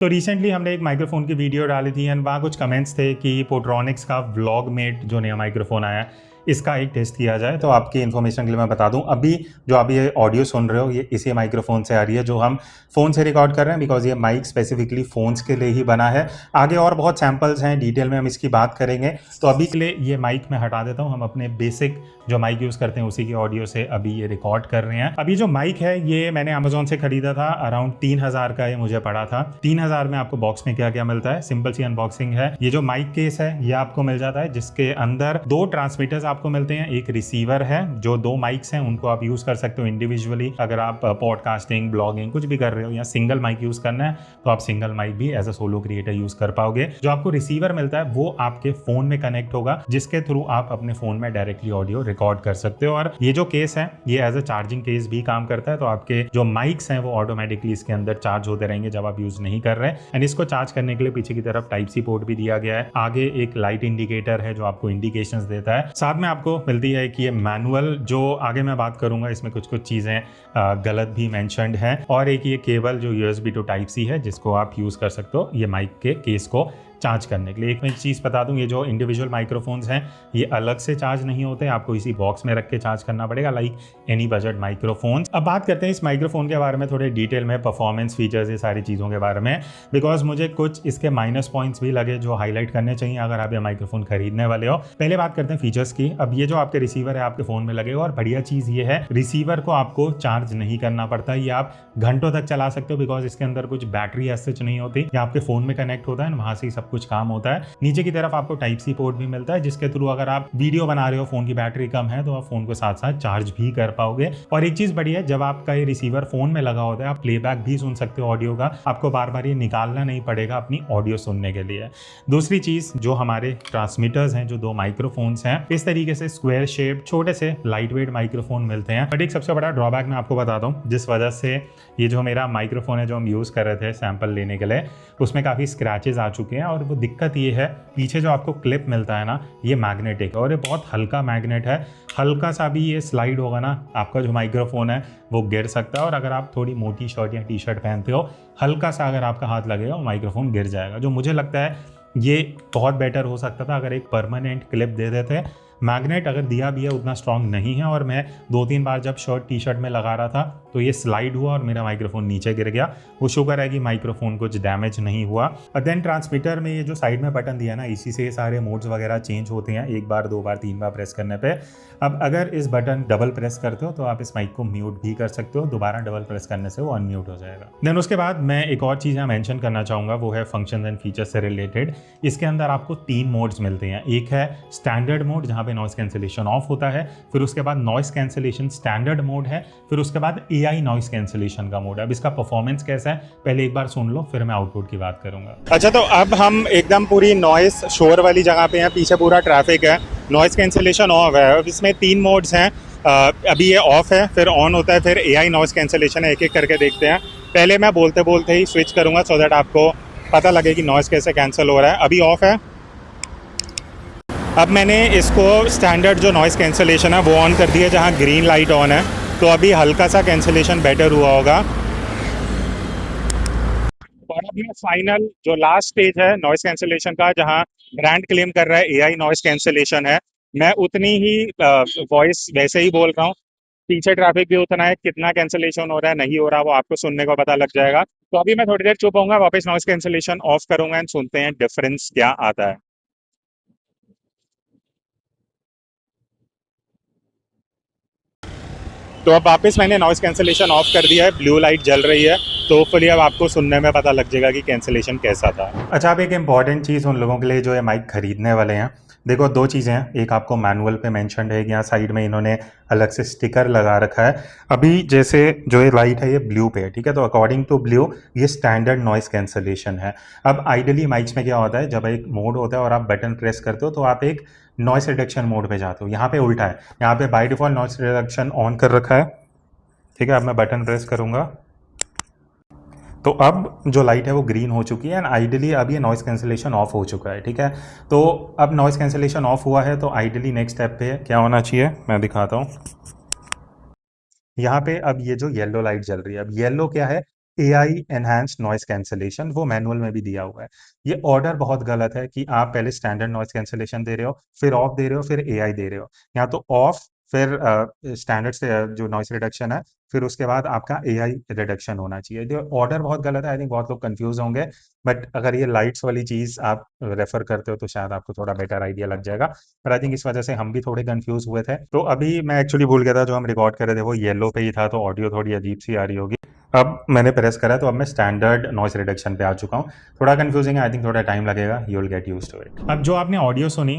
तो रिसेंटली हमने एक माइक्रोफोन की वीडियो डाली थी एंड वहाँ कुछ कमेंट्स थे कि पोट्रॉनिक्स का व्लॉगमेट जो नया माइक्रोफोन आया है इसका एक टेस्ट किया जाए। तो आपकी इन्फॉर्मेशन के लिए मैं बता दूं, अभी जो आप ये ऑडियो सुन रहे हो ये इसी माइक्रोफोन से आ रही है जो हम फ़ोन से रिकॉर्ड कर रहे हैं, बिकॉज ये माइक स्पेसिफिकली फ़ोन्स के लिए ही बना है। आगे और बहुत सैम्पल्स हैं, डिटेल में हम इसकी बात करेंगे। तो अभी के लिए ये माइक मैं हटा देता हूँ, हम अपने बेसिक जो माइक यूज़ करते हैं उसी की ऑडियो से अभी ये रिकॉर्ड कर रहे हैं। अभी जो माइक है ये मैंने अमेजोन से खरीदा था, अराउंड 3000 का ये मुझे पड़ा था। 3000 में आपको बॉक्स में क्या क्या मिलता है, सिंपल सी अनबॉक्सिंग है। ये जो माइक केस है ये आपको मिल जाता है जिसके अंदर 2 ट्रांसमीटर्स आपको मिलते हैं, एक रिसीवर है। जो 2 माइक्स हैं उनको आप यूज कर सकते हो इंडिविजुअली, अगर आप पॉडकास्टिंग ब्लॉगिंग कुछ भी कर रहे हो या सिंगल माइक यूज करना है तो आप सिंगल माइक भी as a solo creator use कर पाओगे। जो आपको रिसीवर मिलता है वो आपके फोन में कनेक्ट होगा जिसके थ्रू आप अपने फोन में डायरेक्टली ऑडियो रिकॉर्ड कर सकते हो। और ये जो केस है ये एज अ चार्जिंग केस भी काम करता है, तो आपके जो माइक्स हैं वो ऑटोमेटिकली इसके अंदर चार्ज होते रहेंगे जब आप यूज नहीं कर रहे हैं। एंड इसको चार्ज करने के लिए पीछे की तरफ टाइप सी पोर्ट भी दिया गया है। आगे एक लाइट इंडिकेटर है जो आपको इंडिकेशंस देता है। साथ में आपको मिलती है कि ये मैनुअल, जो आगे मैं बात करूंगा इसमें कुछ कुछ चीजें गलत भी मेंशन्ड हैं। और एक ये केबल जो USB टू टाइप सी है जिसको आप यूज कर सकते हो ये माइक के केस को चार्ज करने के लिए। एक मैं चीज़ बता दूं, ये जो इंडिविजुअल माइक्रोफोन्स हैं ये अलग से चार्ज नहीं होते, आपको इसी बॉक्स में रख के चार्ज करना पड़ेगा, लाइक एनी बजट माइक्रोफोन्स। अब बात करते हैं इस माइक्रोफोन के बारे में थोड़े डिटेल में, परफॉर्मेंस, फीचर्स, ये सारी चीज़ों के बारे में, बिकॉज मुझे कुछ इसके माइनस पॉइंट्स भी लगे जो हाईलाइट करने चाहिए अगर आप ये माइक्रोफोन खरीदने वाले हो। पहले बात करते हैं फीचर्स की। अब ये जो आपके रिसीवर है आपके फोन में लगेगा, और बढ़िया चीज़ ये है रिसीवर को आपको चार्ज नहीं करना पड़ता, ये आप घंटों तक चला सकते हो बिकॉज इसके अंदर कुछ बैटरी ऐसे नहीं होती, ये आपके फोन में कनेक्ट होता है, वहां से ही सब कुछ काम होता है। नीचे की तरफ आपको टाइप सी पोर्ट भी मिलता है जिसके थ्रू अगर आप वीडियो बना रहे हो, फोन की बैटरी कम है, तो आप फोन को साथ साथ चार्ज भी कर पाओगे। और एक चीज बढ़िया है, जब आपका ये रिसीवर फोन में लगा होता है आप प्लेबैक भी सुन सकते हो ऑडियो का, आपको बार बार ये निकालना नहीं पड़ेगा अपनी ऑडियो सुनने के लिए। दूसरी चीज, जो हमारे ट्रांसमीटर्स हैं, जो 2 माइक्रोफोन्स हैं, इस तरीके से स्क्वायर शेप छोटे से लाइट वेट माइक्रोफोन मिलते हैं। बट एक सबसे बड़ा ड्रॉबैक मैं आपको बता दूं, जिस वजह से ये जो मेरा माइक्रोफोन है जो हम यूज कर रहे थे सैंपल लेने के लिए, उसमें काफी स्क्रैचेस आ चुके हैं। और वो दिक्कत ये है, पीछे जो आपको क्लिप मिलता है ना ये मैग्नेटिक है और ये बहुत हल्का मैग्नेट है, हल्का सा भी ये स्लाइड होगा ना आपका जो माइक्रोफोन है वो गिर सकता है। और अगर आप थोड़ी मोटी शर्ट या टी-शर्ट पहनते हो, हल्का सा अगर आपका हाथ लगेगा वो माइक्रोफोन गिर जाएगा। जो मुझे लगता है ये बहुत बेटर हो सकता था अगर एक परमानेंट क्लिप दे देते। मैग्नेट अगर दिया भी है उतना स्ट्रांग नहीं है, और मैं 2-3 बार जब शर्ट टी-शर्ट में लगा रहा था तो ये स्लाइड हुआ और मेरा माइक्रोफोन नीचे गिर गया। वो शुक्र है कि माइक्रोफोन कुछ डैमेज नहीं हुआ। और देन ट्रांसमीटर में ये जो साइड में बटन दिया ना, इसी से ये सारे मोड्स वगैरह चेंज होते हैं 1 बार 2 बार 3 बार प्रेस करने पे। अब अगर इस बटन डबल प्रेस करते हो तो आप इस माइक को म्यूट भी कर सकते हो, दोबारा डबल प्रेस करने से वो अनम्यूट हो जाएगा। देन उसके बाद मैं एक और चीज़ यहाँ मेंशन करना चाहूँगा, वो है फंक्शन एंड फीचर्स से रिलेटेड। इसके अंदर आपको 3 मोड्स मिलते हैं। एक है स्टैंडर्ड मोड जहाँ पे नॉइस कैंसिलेशन ऑफ होता है, फिर उसके बाद नॉइस कैंसिलेशन स्टैंडर्ड मोड है, फिर उसके बाद AI नॉइस कैंसिलेशन का मोड है। अब इसका परफॉर्मेंस कैसा है पहले एक बार सुन लो, फिर मैं आउटपुट की बात करूंगा। अच्छा, तो अब हम एकदम पूरी नॉइस शोर वाली जगह पे हैं, पीछे पूरा ट्रैफिक है, नॉइस कैंसिलेशन ऑफ है। अब इसमें 3 मोड्स हैं, अभी ये ऑफ है, फिर ऑन होता है, फिर AI नॉइस कैंसिलेशन है। एक एक करके देखते हैं। पहले मैं बोलते बोलते ही स्विच करूंगा सो दैट आपको पता लगे कि नॉइस कैसे कैंसिल हो रहा है। अभी ऑफ है। अब मैंने इसको स्टैंडर्ड जो नॉइस कैंसिलेशन है वो ऑन कर दिया जहाँ ग्रीन लाइट ऑन है, तो अभी हल्का सा कैंसिलेशन बेटर हुआ होगा। और अब ये फाइनल जो लास्ट स्टेज है नॉइस कैंसिलेशन का, जहाँ ब्रांड क्लेम कर रहा है AI नॉइस कैंसिलेशन है, मैं उतनी ही वॉइस वैसे ही बोल रहा हूँ। पीछे ट्रैफिक भी उतना है, कितना कैंसिलेशन हो रहा है नहीं हो रहा वो आपको सुनने को पता लग जाएगा। तो अभी मैं थोड़ी देर चुप होऊंगा, वापस नॉइस कैंसिलेशन ऑफ करूंगा एंड सुनते हैं डिफरेंस क्या आता है। तो अब वापस मैंने नॉइस कैंसिलेशन ऑफ कर दिया है, ब्लू लाइट जल रही है, तो होपफुली अब आपको सुनने में पता लग जाएगा कि कैंसिलेशन कैसा था। अच्छा, अब एक इंपॉर्टेंट चीज़ उन लोगों के लिए जो ये माइक खरीदने वाले हैं, देखो 2 चीज़ें हैं। एक आपको मैनुअल पे मेंशन्ड है, यहाँ साइड में इन्होंने अलग से स्टिकर लगा रखा है। अभी जैसे जो ये लाइट है ये ब्लू पे है, ठीक है, तो अकॉर्डिंग टू ब्लू ये स्टैंडर्ड नॉइस कैंसिलेशन है। अब आइडियली माइक्स में क्या होता है, जब एक मोड होता है और आप बटन प्रेस करते हो तो आप एक नॉइस रिडक्शन मोड पे जाते हो। यहाँ पे उल्टा है, यहाँ पे by default noise reduction on कर रखा है, ठीक है। अब मैं बटन प्रेस करूंगा तो अब जो लाइट है वो ग्रीन हो चुकी है एंड आइडियली अब ये नॉइस कैंसिलेशन ऑफ हो चुका है, ठीक है। तो अब नॉइस कैंसिलेशन ऑफ हुआ है तो आइडियली नेक्स्ट स्टेप पे क्या होना चाहिए मैं दिखाता हूँ। यहाँ पे अब ये जो येलो लाइट जल रही है, अब येलो क्या है, AI एनहांस्ड नॉइस कैंसलेशन, वो मैनुअल में भी दिया हुआ है। ये ऑर्डर बहुत गलत है कि आप पहले स्टैंडर्ड नॉइस कैंसलेशन दे रहे हो, फिर ऑफ दे रहे हो, फिर AI दे रहे हो। या तो ऑफ, फिर स्टैंडर्ड से जो नॉइस रिडक्शन है, फिर उसके बाद आपका AI रिडक्शन होना चाहिए। जो ऑर्डर बहुत गलत है, आई थिंक बहुत लोग कंफ्यूज होंगे, बट अगर ये लाइट्स वाली चीज़ आप रेफर करते हो तो शायद आपको थोड़ा बेटर आइडिया लग जाएगा। पर आई थिंक इस वजह से हम भी थोड़े कंफ्यूज हुए थे। तो अभी मैं एक्चुअली भूल गया था, जो हम रिकॉर्ड कर रहे थे वो येलो पे ही था, तो ऑडियो थोड़ी अजीब सी आ रही होगी। अब मैंने प्रेस करा तो अब मैं स्टैंडर्ड नॉइस रिडक्शन पे आ चुका हूँ। थोड़ा कंफ्यूजिंग है, आई थिंक थोड़ा टाइम लगेगा, you will get used to it. अब जो आपने ऑडियो सुनी,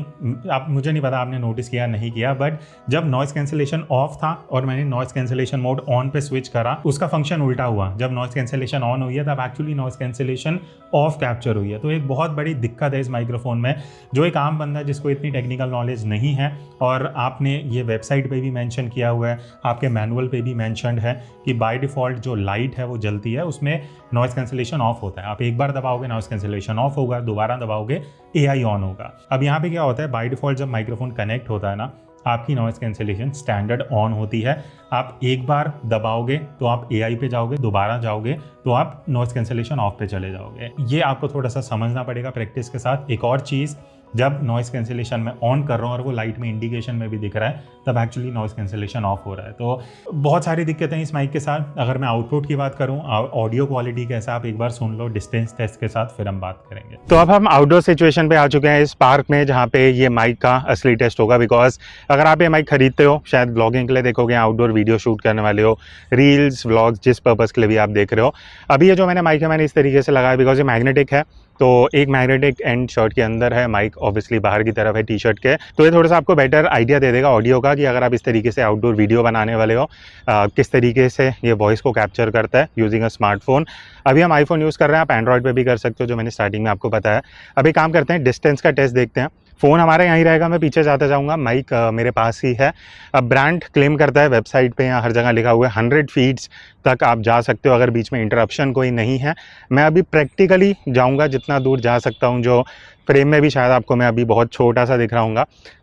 आप मुझे नहीं पता आपने नोटिस किया नहीं किया, बट जब नॉइस कैंसिलेशन ऑफ था और मैंने नॉइस कैंसिलेशन मोड ऑन पे स्विच करा, उसका फंक्शन उल्टा हुआ। जब नॉइस कैंसिलेशन ऑन हुई है तब actually noise cancellation of capture हुई है। तो एक बहुत बड़ी दिक्कत है इस माइक्रोफोन में। जो एक आम बंदा जिसको इतनी टेक्निकल नॉलेज नहीं है, और आपने ये वेबसाइट पे भी मेंशन किया हुआ है, आपके मैनुअल पे भी मेंशन्ड है कि बाय डिफ़ॉल्ट जो लाइट है वो जलती है, उसमें नॉइस कैंसिलेशन ऑफ होता है। आप एक बार दबाओगे नॉइस कैंसिलेशन ऑफ होगा, दोबारा दबाओगे AI ऑन होगा। अब यहाँ पे क्या होता है, बाय डिफ़ॉल्ट जब माइक्रोफोन कनेक्ट होता है ना, आपकी नॉइस कैंसिलेशन स्टैंडर्ड ऑन होती है। आप एक बार दबाओगे तो आप AI पे जाओगे, दोबारा जाओगे तो आप नॉइस कैंसिलेशन ऑफ पे चले जाओगे। ये आपको थोड़ा सा समझना पड़ेगा प्रैक्टिस के साथ। एक और चीज़, जब नॉइस कैंसिलेशन मैं ऑन कर रहा हूँ और वो लाइट में इंडिकेशन में भी दिख रहा है, तब एक्चुअली नॉइस कैंसिलेशन ऑफ हो रहा है। तो बहुत सारी दिक्कतें इस माइक के साथ। अगर मैं आउटपुट की बात करूँ, ऑडियो क्वालिटी कैसा, आप एक बार सुन लो डिस्टेंस टेस्ट के साथ, फिर हम बात करेंगे। तो अब हम आउटडोर सिचुएशन पे आ चुके हैं इस पार्क में, जहाँ पे ये माइक का असली टेस्ट होगा। बिकॉज अगर आप ये माइक खरीदते हो, शायद ब्लॉगिंग के लिए देखोगे, आउटडोर वीडियो शूट करने वाले हो, रील्स व्लॉग्स, जिस पर्पज़ के लिए भी आप देख रहे हो। अभी ये जो मैंने माइक है मैंने इस तरीके से लगाया बिकॉज ये मैग्नेटिक है। तो एक मैग्नेटिक एंड शर्ट के अंदर है, माइक ऑब्वियसली बाहर की तरफ है टी शर्ट के। तो ये थोड़ा सा आपको बेटर आइडिया दे देगा ऑडियो का, कि अगर आप इस तरीके से आउटडोर वीडियो बनाने वाले हो, किस तरीके से ये वॉइस को कैप्चर करता है यूजिंग अ स्मार्टफोन। अभी हम आईफोन यूज़ कर रहे हैं, आप एंड्रॉयड पे भी कर सकते हो, जो मैंने स्टार्टिंग में आपको बताया। अभी काम करते हैं, डिस्टेंस का टेस्ट देखते हैं। फ़ोन हमारे यहीं रहेगा, मैं पीछे जाता जाऊँगा, माइक मेरे पास ही है। अब ब्रांड क्लेम करता है वेबसाइट पे, यहाँ हर जगह लिखा हुआ है 100 फीट्स तक आप जा सकते हो अगर बीच में इंटरप्शन कोई नहीं है। मैं अभी प्रैक्टिकली जाऊँगा जितना दूर जा सकता हूँ, जो फ्रेम में भी शायद आपको मैं अभी बहुत छोटा सा दिख रहा हूँ,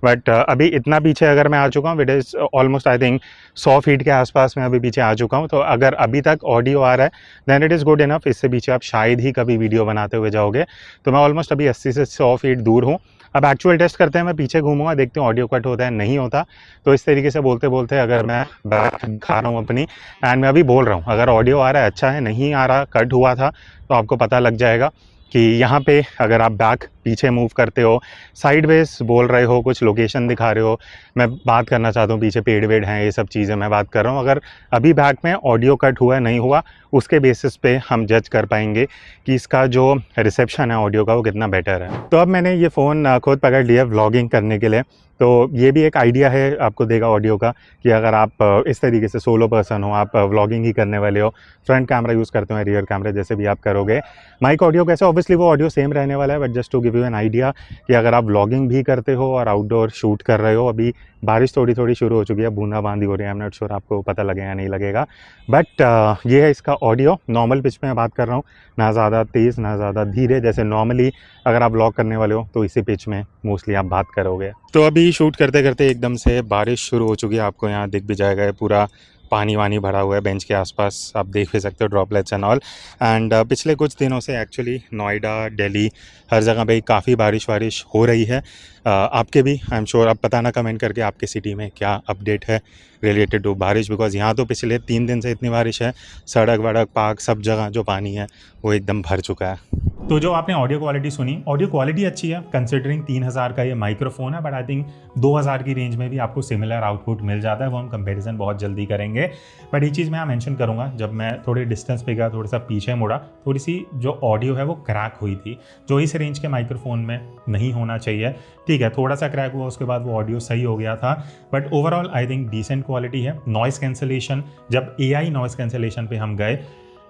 बट अभी इतना पीछे अगर मैं आ चुका हूँ, it is almost I think 100 feet के आसपास मैं अभी पीछे आ चुका हूँ। तो अगर अभी तक ऑडियो आ रहा है then it is good enough. इससे पीछे आप शायद ही कभी वीडियो बनाते हुए जाओगे। तो मैं ऑलमोस्ट अभी 80 से 100 फीट दूर हूँ। अब एक्चुअल टेस्ट करते हैं, मैं पीछे घूमूंगा, देखते हैं ऑडियो कट होता है नहीं होता। तो इस तरीके से बोलते बोलते अगर मैं बैक खा रहा हूँ अपनी, एंड मैं अभी बोल रहा हूँ, अगर ऑडियो आ रहा है अच्छा है, नहीं आ रहा कट हुआ था, तो आपको पता लग जाएगा कि यहाँ पे अगर आप बैक पीछे मूव करते हो, साइडवेज बोल रहे हो, कुछ लोकेशन दिखा रहे हो, मैं बात करना चाहता हूँ, पीछे पेड़ वेड़ हैं, ये सब चीज़ें मैं बात कर रहा हूँ, अगर अभी बैक में ऑडियो कट हुआ है नहीं हुआ, उसके बेसिस पे हम जज कर पाएंगे कि इसका जो रिसेप्शन है ऑडियो का वो कितना बेटर है। तो अब मैंने ये फ़ोन खुद पकड़ लिया व्लॉगिंग करने के लिए। तो ये भी एक आइडिया है आपको देगा ऑडियो का, कि अगर आप इस तरीके से सोलो पर्सन हो, आप व्लॉगिंग ही करने वाले हो, फ्रंट कैमरा यूज़ करते हो, रियर कैमरा जैसे भी आप करोगे, माइक ऑडियो कैसे, ऑब्वियसली वो ऑडियो सेम रहने वाला है, but just to give you an idea कि अगर आप व्लॉगिंग भी करते हो और आउटडोर शूट कर रहे हो। अभी बारिश थोड़ी थोड़ी शुरू हो चुकी है, बूंदाबांदी हो रही है, आई एम नॉट श्योर आपको पता लगेगा या नहीं लगेगा, बट ये है इसका ऑडियो। नॉर्मल पिच में मैं बात कर रहा हूँ, ना ज़्यादा तेज़ ना ज़्यादा धीरे, जैसे नॉर्मली अगर आप व्लॉग करने वाले हो तो इसी पिच में मोस्टली आप बात करोगे। तो अभी शूट करते करते एकदम से बारिश शुरू हो चुकी है, आपको यहाँ दिख भी जाएगा, ये पूरा पानी वानी भरा हुआ है बेंच के आसपास, आप देख भी सकते हो ड्रॉपलेट्स एंड ऑल। एंड पिछले कुछ दिनों से एक्चुअली नोएडा, दिल्ली, हर जगह पे काफ़ी बारिश वारिश हो रही है। आपके भी आई एम श्योर आप बताना कमेंट करके आपके सिटी में क्या अपडेट है रिलेटेड टू बारिश, बिकॉज यहाँ तो पिछले 3 दिन से इतनी बारिश है, सड़क वड़क पार्क सब जगह जो पानी है वो एकदम भर चुका है। तो जो आपने ऑडियो क्वालिटी सुनी, ऑडियो क्वालिटी अच्छी है कंसिडरिंग 3000 का ये माइक्रोफोन है, बट आई थिंक 2000 की रेंज में भी आपको सिमिलर आउटपुट मिल जाता है। वो हम कंपैरिजन बहुत जल्दी करेंगे, बट ये चीज़ मैं यहाँ मेंशन करूँगा, जब मैं थोड़े डिस्टेंस पे गया, थोड़ा सा पीछे मुड़ा, थोड़ी सी जो ऑडियो है वो क्रैक हुई थी, जो इस रेंज के माइक्रोफोन में नहीं होना चाहिए। ठीक है, थोड़ा सा क्रैक हुआ, उसके बाद वो ऑडियो सही हो गया था, but overall I think decent quality है। नॉइस कैंसलेशन, जब AI नॉइस कैंसलेशन पे हम गए,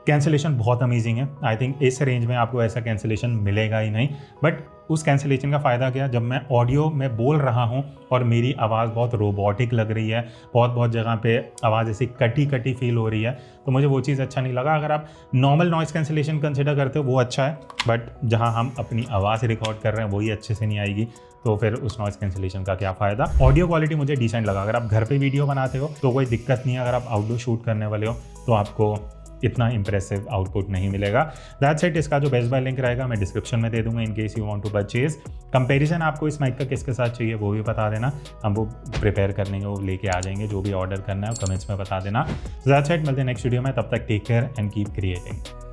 कैंसलेशन बहुत अमेजिंग है। आई थिंक इस रेंज में आपको ऐसा कैंसलेशन मिलेगा ही नहीं। बट उस कैंसलेशन का फ़ायदा क्या, जब मैं ऑडियो में बोल रहा हूँ और मेरी आवाज़ बहुत रोबोटिक लग रही है, बहुत जगह पे आवाज़ ऐसी कटी कटी फील हो रही है, तो मुझे वो चीज़ अच्छा नहीं लगा। अगर आप नॉर्मल नॉइस कैंसलेशन कंसिडर करते हो वो अच्छा है, बट जहाँ हम अपनी आवाज़ रिकॉर्ड कर रहे हैं वही अच्छे से नहीं आएगी, तो फिर उस नॉइस कैंसलेशन का क्या फ़ायदा। ऑडियो क्वालिटी मुझे डिसेंट लगा। अगर आप घर पे वीडियो बनाते हो तो कोई दिक्कत नहीं है, अगर आप आउटडोर शूट करने वाले हो तो आपको इतना इंप्रेसिव आउटपुट नहीं मिलेगा। That's it. इसका जो बेस्ट बाय लिंक रहेगा मैं डिस्क्रिप्शन में दे दूंगा in case you want to purchase. Comparison आपको इस माइक का किसके साथ चाहिए वो भी बता देना, हम वो प्रिपेयर कर लेंगे, वो लेके आ जाएंगे। जो भी ऑर्डर करना है कमेंट्स में बता देना। That's it. मिलते हैं नेक्स्ट वीडियो में, तब तक take care and keep creating.